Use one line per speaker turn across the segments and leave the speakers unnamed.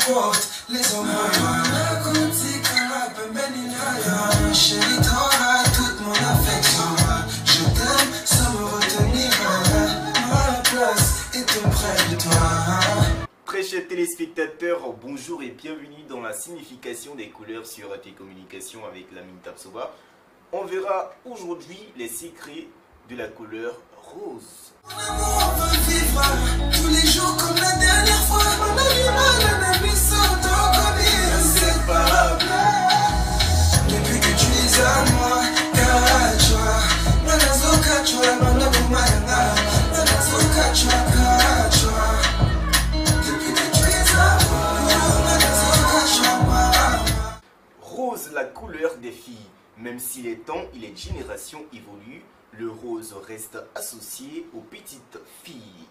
porte les hommes. Chérie, t'auras toute mon affection. Je t'aime sans me retenir. Ma place est tout près de toi.
Très chers téléspectateurs, bonjour et bienvenue dans la signification des couleurs sur tes communications avec Lamine Tapsoba. On verra aujourd'hui les secrets de la couleur rose.
Mon amour, on va vivre tous les jours comme la dernière fois. On a du mal à la vie sans t'en inséparable. Depuis que tu es à moi, Kachwa, Nanazo Kachwa, Manabu Mayana, Nanazo Kachwa, Kachwa. Depuis que tu es à moi, Nanazo Kachwa.
Rose, la couleur des filles. Même si les temps et les générations évoluent, le rose reste associé aux petites filles.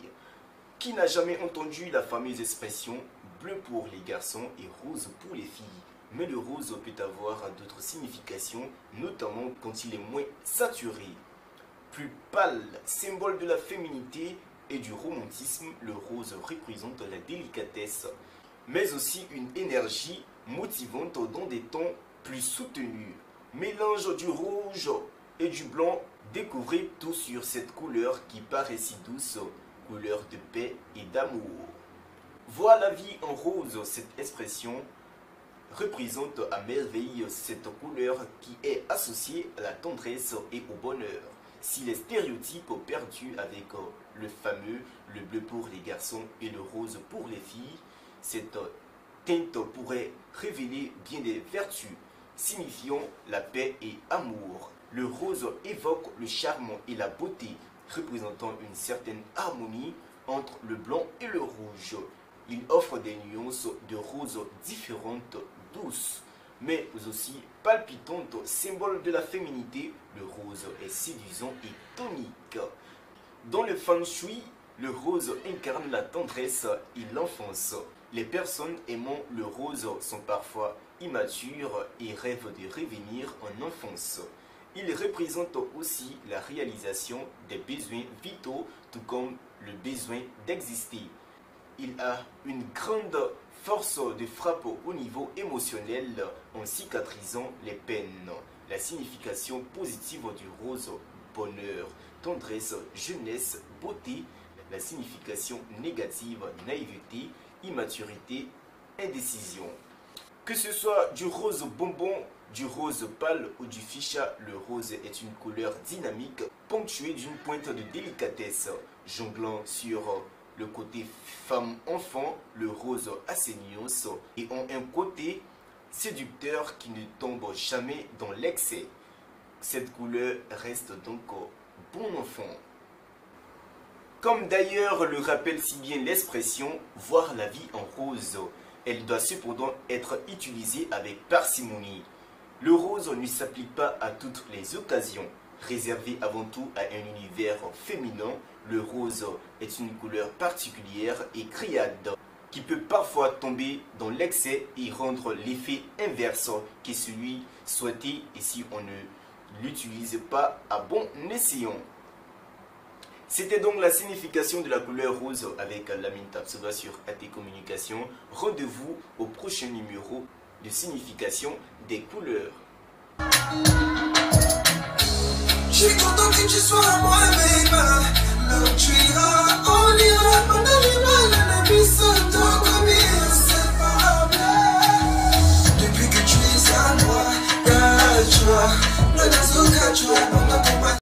Qui n'a jamais entendu la fameuse expression bleu pour les garçons et rose pour les filles? Mais le rose peut avoir d'autres significations, notamment quand il est moins saturé. Plus pâle, symbole de la féminité et du romantisme, le rose représente la délicatesse, mais aussi une énergie motivante dans des tons plus soutenus. Mélange du rouge et du blanc, découvrez tout sur cette couleur qui paraît si douce, couleur de paix et d'amour. Voir la vie en rose, cette expression représente à merveille cette couleur qui est associée à la tendresse et au bonheur. Si les stéréotypes perdus avec le fameux le bleu pour les garçons et le rose pour les filles, cette teinte pourrait révéler bien des vertus signifiant la paix et amour. Le rose évoque le charme et la beauté, représentant une certaine harmonie entre le blanc et le rouge. Il offre des nuances de rose différentes, douces, mais aussi palpitantes, symbole de la féminité. Le rose est séduisant et tonique. Dans le feng shui, le rose incarne la tendresse et l'enfance. Les personnes aimant le rose sont parfois immatures et rêvent de revenir en enfance. Il représente aussi la réalisation des besoins vitaux, tout comme le besoin d'exister. Il a une grande force de frappe au niveau émotionnel en cicatrisant les peines. La signification positive du rose, bonheur, tendresse, jeunesse, beauté. La signification négative, naïveté, immaturité, indécision. Que ce soit du rose bonbon, du rose pâle ou du ficha, le rose est une couleur dynamique, ponctuée d'une pointe de délicatesse. Jonglant sur le côté femme-enfant, le rose a ses nuances et ont un côté séducteur qui ne tombe jamais dans l'excès. Cette couleur reste donc bon enfant. Comme d'ailleurs le rappelle si bien l'expression « voir la vie en rose », elle doit cependant être utilisée avec parcimonie. Le rose ne s'applique pas à toutes les occasions. Réservé avant tout à un univers féminin, le rose est une couleur particulière et criade qui peut parfois tomber dans l'excès et rendre l'effet inverse que celui souhaité et si on ne l'utilise pas à bon escient. C'était donc la signification de la couleur rose avec Lamine Tapsoba sur AT Communication. Rendez-vous au prochain numéro de signification des couleurs.
Je suis content que tu sois à moi, baby. Là où tu iras, on ira. On a du mal à la vie sans toi comme inséparable. Depuis que tu es à moi, Kachwa, Nanazo Kachwa.